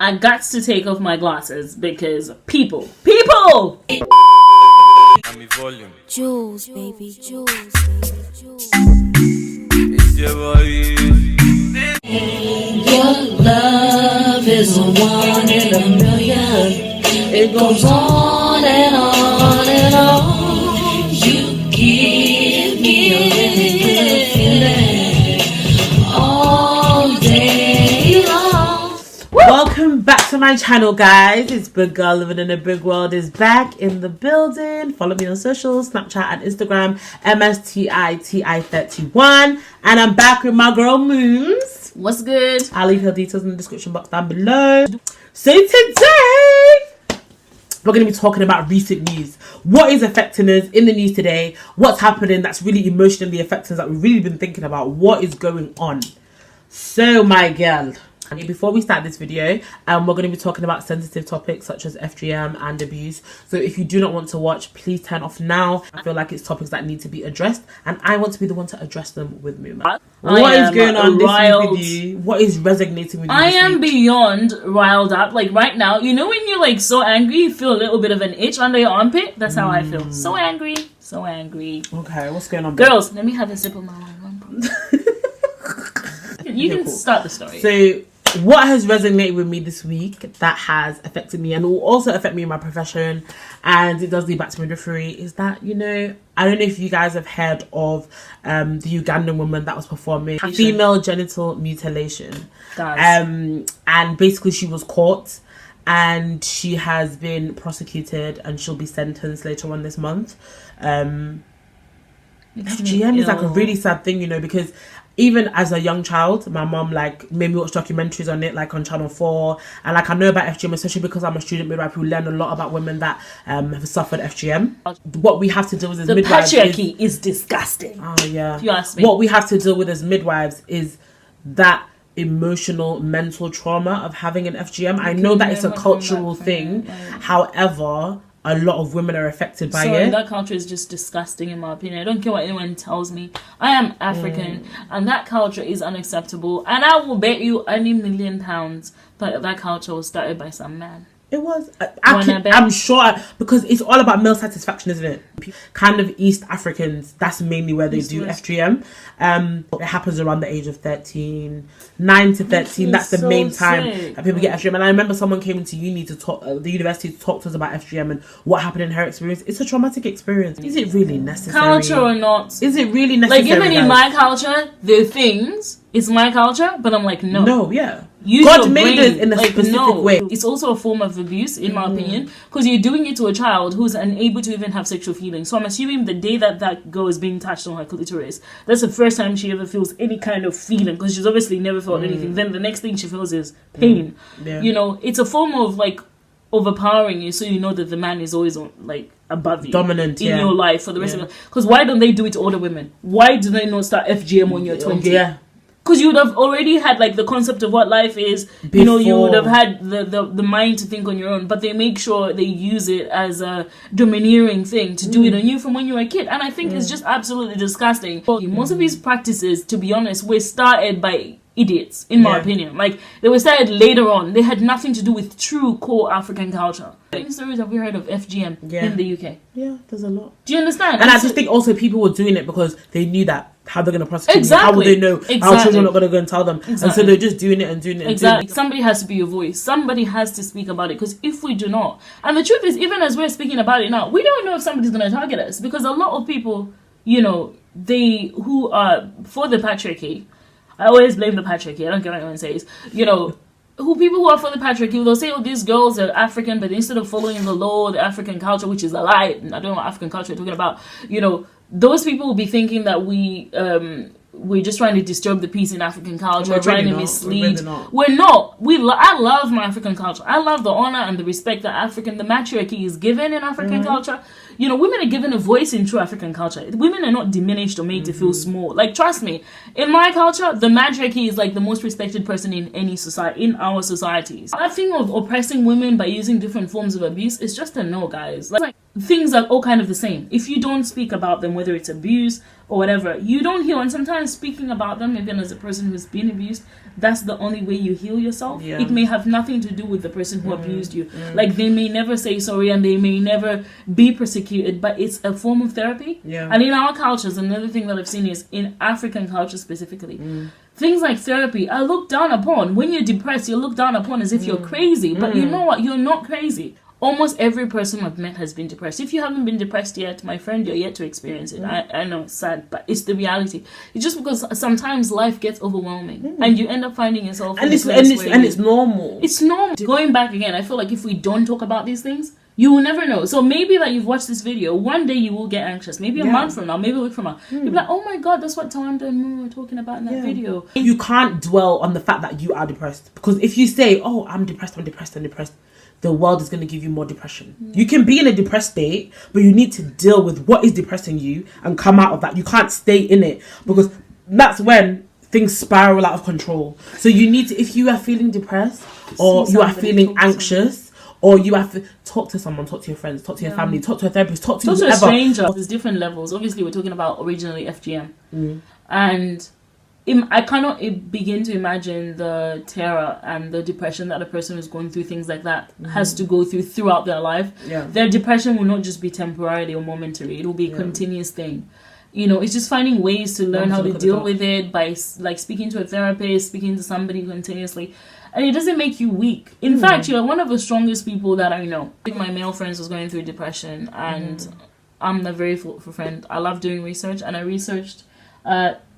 I got to take off my glasses because people. Volume. Jules, baby, Jules. It's your boy. Your love is a 1 in a million. It goes on and on and on. You give me a really good feeling all day long. Welcome back to my channel, guys. It's Big Girl Living in a Big World is back in the building. Follow me on socials, Snapchat and Instagram, MSTITI31. And I'm back with my girl Moons. What's good? I'll leave her details in the description box down below. So today, we're going to be talking about recent news. What is affecting us in the news today? What's happening that's really emotionally affecting us that we've really been thinking about? What is going on? So, my girl, before we start this video, we're going to be talking about sensitive topics such as FGM and abuse. So if you do not want to watch, please turn off now. I feel like it's topics that need to be addressed, and I want to be the one to address them with Movement. What is going on this week with you? What is resonating with you? I am beyond riled up. Like right now, you know when you're like so angry, you feel a little bit of an itch under your armpit? That's how I feel. So angry. So angry. Okay, what's going on? Girls, let me have a sip of my wine. You can start the story. So what has resonated with me this week that has affected me and will also affect me in my profession, and it does lead back to midwifery, is that, you know, I don't know if you guys have heard of the Ugandan woman that was performing female genital mutilation. And basically she was caught and she has been prosecuted and she'll be sentenced later on this month. FGM is like a really sad thing, you know, because even as a young child, my mom like made me watch documentaries on it, like on Channel 4, and like I know about FGM, especially because I'm a student midwife who learn a lot about women that have suffered FGM. What we have to deal with as midwives, the patriarchy is disgusting. Oh yeah. If you ask me. What we have to deal with as midwives is that emotional, mental trauma of having an FGM. I know that it's a cultural thing. However, a lot of women are affected by it. That culture is just disgusting in my opinion. I don't care what anyone tells me. I am African and that culture is unacceptable. And I will bet you any £1 million that culture was started by some man. It was. I'm sure, because it's all about male satisfaction, isn't it? Kind of East Africans, that's mainly where they do FGM. It happens around the age of 13, 9 to 13. That's the main time that people get FGM. And I remember someone came into uni to talk, the university to talk to us about FGM and what happened in her experience. It's a traumatic experience. Is it really necessary? Culture or not? Is it really necessary? Like even in my culture, there are things. It's my culture, but I'm like, no. No, yeah. Use God made us in a specific way. It's also a form of abuse, in my opinion, because you're doing it to a child who's unable to even have sexual feelings. So I'm assuming the day that girl is being touched on her clitoris, that's the first time she ever feels any kind of feeling, because she's obviously never felt anything. Then the next thing she feels is pain. Yeah. You know, it's a form of like overpowering you, so you know that the man is always on, like, above you, dominant in your life for the rest of it. Because why don't they do it to older women? Why do they not start FGM when you're 20? Yeah. Because you would have already had like the concept of what life is. Before. You know, you would have had the mind to think on your own. But they make sure they use it as a domineering thing to do it on you from when you were a kid. And I think it's just absolutely disgusting. Most of these practices, to be honest, were started by idiots, in my opinion. Like, they were started later on. They had nothing to do with true core African culture. How many stories have we heard of FGM in the UK? Yeah, there's a lot. Do you understand? And I just think also people were doing it because they knew that how they're going to prosecute me. How would they know? Our children are not going to go and tell them. And so they're just doing it and doing it and doing it. Somebody has to be a voice. Somebody has to speak about it, because if we do not, and the truth is, even as we're speaking about it now, we don't know if somebody's going to target us, because a lot of people, you know, who are for the patriarchy, I always blame the patriarchy. I don't care what anyone says. You know, people who are for the patriarchy, they'll say, oh, these girls are African, but instead of following the law, the African culture, which is a lie, I don't know what African culture you're talking about, you know, those people will be thinking that we're just trying to disturb the peace in African culture, trying to mislead. We're not. I love my African culture. I love the honor and the respect that the matriarchy is given in African culture. You know, women are given a voice in true African culture. Women are not diminished or made to feel small. Like, trust me, in my culture, the matriarchy is like the most respected person in any society, in our societies. That thing of oppressing women by using different forms of abuse is just a no, guys. Like, things are all kind of the same. If you don't speak about them, whether it's abuse or whatever, you don't heal. And sometimes speaking about them, even as a person who's been abused, that's the only way you heal yourself. It may have nothing to do with the person who abused you. Like, they may never say sorry and they may never be persecuted, but it's a form of therapy. And in our cultures, another thing that I've seen is in African culture specifically, things like therapy are looked down upon. When you're depressed, you're looked down upon as if you're crazy. But you know what? You're not crazy. Almost every person I've met has been depressed. If you haven't been depressed yet, my friend, you're yet to experience it. I know it's sad, but it's the reality. It's just because sometimes life gets overwhelming and you end up finding yourself it's normal. It's normal. Going back again, I feel like if we don't talk about these things, you will never know. So maybe like you've watched this video, one day you will get anxious. Maybe a month from now, maybe a week from now. You'll be like, oh my God, that's what Tawanda and Moo were talking about in that video. You can't dwell on the fact that you are depressed. Because if you say, oh, I'm depressed, the world is going to give you more depression. You can be in a depressed state, but you need to deal with what is depressing you and come out of that. You can't stay in it, because that's when things spiral out of control. So you need to, if you are feeling depressed or you are feeling anxious, or you have to talk to someone, talk to your friends, talk to your family, talk to a therapist, talk to a stranger. There's different levels. Obviously, we're talking about originally FGM. And I cannot begin to imagine the terror and the depression that a person who's going through things like that has to go through throughout their life. Their depression will not just be temporary or momentary. It will be a continuous thing. You know, it's just finding ways to learn how to deal with it by like speaking to a therapist, speaking to somebody continuously. And it doesn't make you weak. In fact, you're one of the strongest people that I know. I think my male friends was going through depression, and I'm a very thoughtful friend. I love doing research, and I researched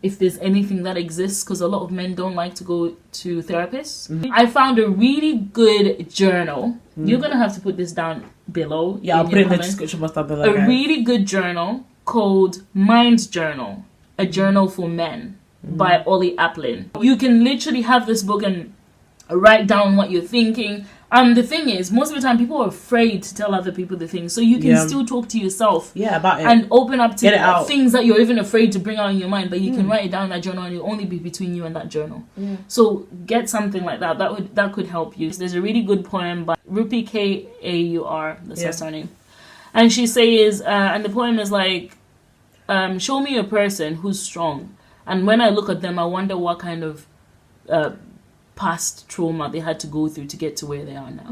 if there's anything that exists, because a lot of men don't like to go to therapists. I found a really good journal. You're going to have to put this down below. Yeah, I'll put it in the description box down below. A really good journal called Mind Journal, a journal for men by Ollie Aplin. You can literally have this book and write down what you're thinking. The thing is, most of the time people are afraid to tell other people the things, so you can still talk to yourself about it and open up to things that you're even afraid to bring out in your mind, but you can write it down in that journal, and it'll only be between you and that journal. So get something like that. That could help you. There's a really good poem by Rupi, Kaur, that's her surname, and she says, and the poem is like, show me a person who's strong, and when I look at them, I wonder what kind of past trauma they had to go through to get to where they are now.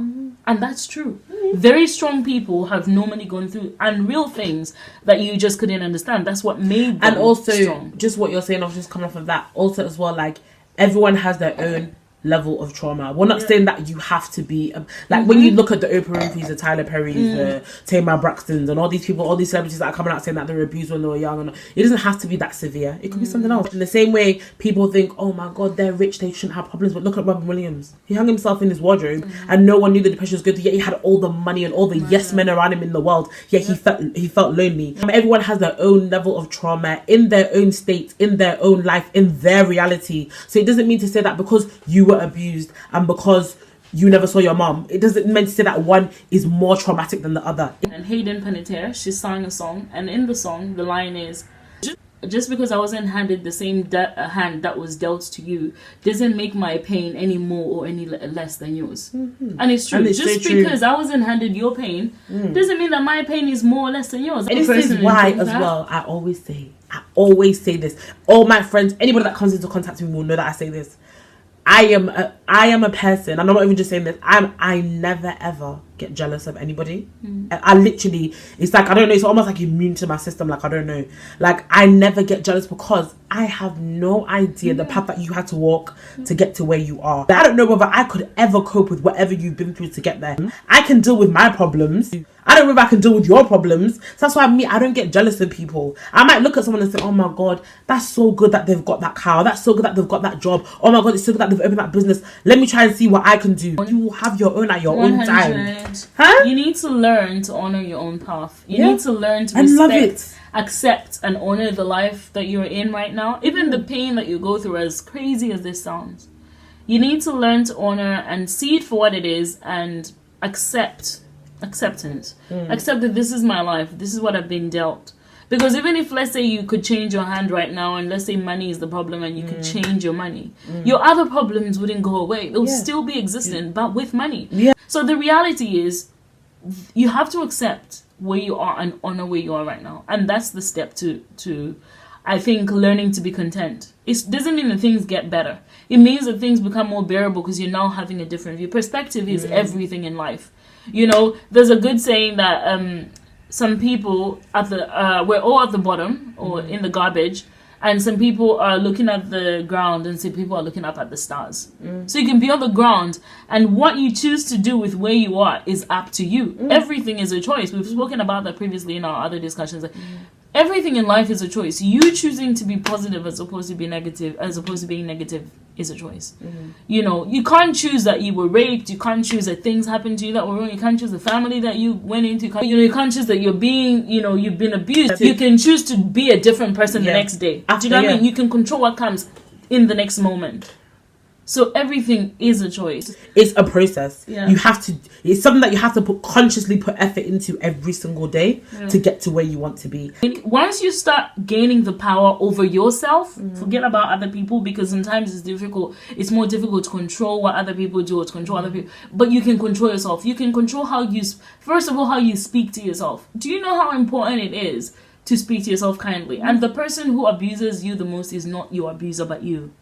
And that's true. Very strong people have normally gone through unreal things that you just couldn't understand. That's what made them and also strong. Just what you're saying, I was just coming off of that also as well, like everyone has their own level of trauma. We're not saying that you have to be like when you look at the Oprah Winfrey's, the Tyler Perry's, the Tamar Braxtons, and all these people, all these celebrities that are coming out saying that they were abused when they were young, and it doesn't have to be that severe. It could be something else. In the same way, people think, oh my God, they're rich, they shouldn't have problems. But look at Robin Williams. He hung himself in his wardrobe, and no one knew the depression was good. Yet he had all the money and all the yes men around him in the world. Yet he felt lonely. Everyone has their own level of trauma in their own state, in their own life, in their reality. So it doesn't mean to say that because you were abused and because you never saw your mom, it doesn't mean to say that one is more traumatic than the other. And Hayden Panettiere, she sang a song, and in the song the line is, just because I wasn't handed the same hand that was dealt to you doesn't make my pain any more or any less than yours. And it's true. Just because I wasn't handed your pain doesn't mean that my pain is more or less than yours. And this is why as well I always say this. All my friends, anybody that comes into contact with me will know that I say this. I am a person, and I'm not even just saying this, I never ever get jealous of anybody. I literally, it's like, I don't know, it's almost like immune to my system, like I don't know, like I never get jealous because I have no idea the path that you had to walk to get to where you are. I don't know whether I could ever cope with whatever you've been through to get there. I can deal with my problems. I don't know if I can deal with your problems. So that's why I don't get jealous of people. I might look at someone and say, oh my God, that's so good that they've got that car. That's so good that they've got that job. Oh my God, it's so good that they've opened that business. Let me try and see what I can do. You will have your own at your own time. Huh? You need to learn to honor your own path. You need to learn to respect, accept, and honor the life that you're in right now. Even the pain that you go through, as crazy as this sounds. You need to learn to honor and see it for what it is and acceptance. Accept that this is my life, this is what I've been dealt. Because even if, let's say, you could change your hand right now, and let's say money is the problem and you could change your money, your other problems wouldn't go away. They'll still be existent, but with money. So the reality is, you have to accept where you are and honor where you are right now. And that's the step to I think, learning to be content. It doesn't mean that things get better. It means that things become more bearable because you're now having a different view. Perspective is everything in life. You know, there's a good saying that some people we're all at the bottom or in the garbage, and some people are looking at the ground and some people are looking up at the stars. So you can be on the ground, and what you choose to do with where you are is up to you. Everything is a choice. We've spoken about that previously in our other discussions. Everything in life is a choice. You choosing to be positive as opposed to be negative, as opposed to being negative, is a choice. You know, you can't choose that you were raped. You can't choose that things happened to you that were wrong. You can't choose the family that you went into. You can't choose that you've been abused. You can choose to be a different person the next day. Do you know what I mean? You can control what comes in the next moment. So everything is a choice. It's a process. Yeah. You have to. It's something that you have to consciously put effort into every single day to get to where you want to be. Once you start gaining the power over yourself, forget about other people, because sometimes it's difficult. It's more difficult to control what other people do or to control other people. But you can control yourself. You can control how you speak to yourself. Do you know how important it is to speak to yourself kindly? And the person who abuses you the most is not your abuser, but you.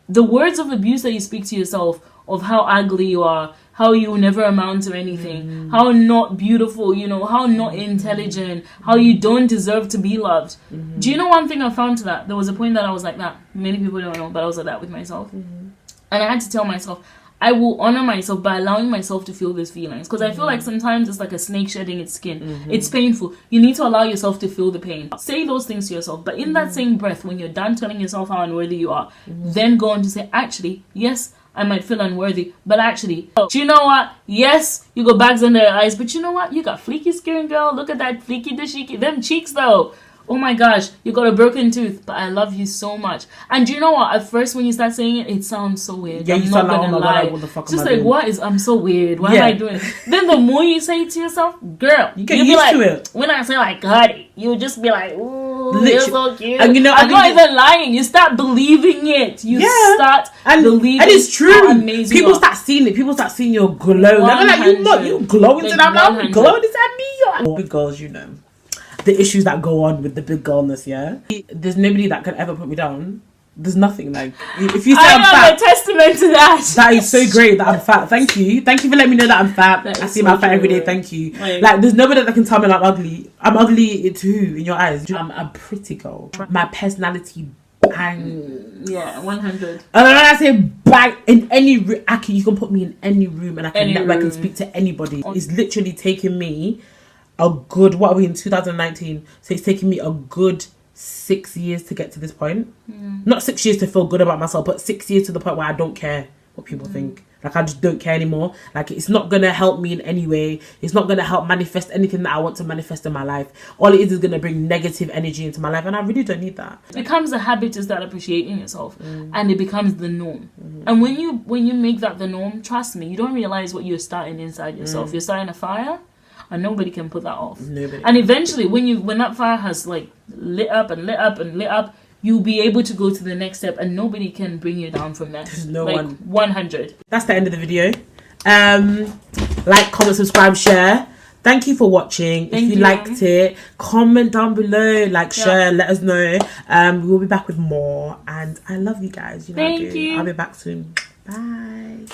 The words of abuse that you speak to yourself, of how ugly you are, how you never amount to anything, how not beautiful, how not intelligent, how you don't deserve to be loved. Do you know one thing I found to that? There was a point that I was like that. Many people don't know, but I was like that with myself. And I had to tell myself, I will honor myself by allowing myself to feel these feelings. Because I feel like sometimes it's like a snake shedding its skin. It's painful. You need to allow yourself to feel the pain. Say those things to yourself. But in that same breath, when you're done telling yourself how unworthy you are, then go on to say, actually, yes, I might feel unworthy. But actually, do you know what? Yes, you got bags under your eyes. But you know what? You got fleeky skin, girl. Look at that fleeky, dashiki. Them cheeks, though. Oh my gosh, you got a broken tooth, but I love you so much. And do you know what? At first, when you start saying it, it sounds so weird. Yeah, I'm you not sound like, gonna oh my lie. God, what the fuck Just am I like, doing? I'm so weird. Why am I doing it? Then the more you say it to yourself, girl, You get you'll be used like, to it. when I say like, God, you'll just be like, ooh, you're so cute. And I'm not even lying. You start believing it. You start believing and it's true. how amazing People you are. start seeing it. People start seeing your glow. They're like, you glowing to them. I'm like, glow this at me. Big girls, the issues that go on with the big girlness, there's nobody that can ever put me down. There's nothing. Like, if you say I'm fat, a testament to that. that is so great that I'm fat. Thank you for letting me know that I'm fat. I see my fat every day. Thank you. Like, there's nobody that can tell me I'm ugly. I'm ugly to who in your eyes? I'm a pretty girl. My personality bang. Yeah, 100. And when I say bang, in any room, you can put me in any room and I can network and speak to anybody. It's literally taken me a good, what are we in 2019? So it's taken me a good 6 years to get to this point. Not 6 years to feel good about myself, but 6 years to the point where I don't care what people think. Like, I just don't care anymore. Like, it's not gonna help me in any way. It's not gonna help manifest anything that I want to manifest in my life. All it is gonna bring negative energy into my life, and I really don't need that. It becomes a habit to start appreciating yourself, and it becomes the norm. And when you make that the norm, trust me, you don't realize what you're starting inside yourself. You're starting a fire, and nobody can put that off. Nobody. And eventually, when that fire has like lit up and lit up and lit up, you'll be able to go to the next step, and nobody can bring you down from there. There's no like, one. 100. That's the end of the video. Like, comment, subscribe, share. Thank you for watching. If you liked it, comment down below, share, let us know. We will be back with more, and I love you guys. Thank you. I'll be back soon. Bye.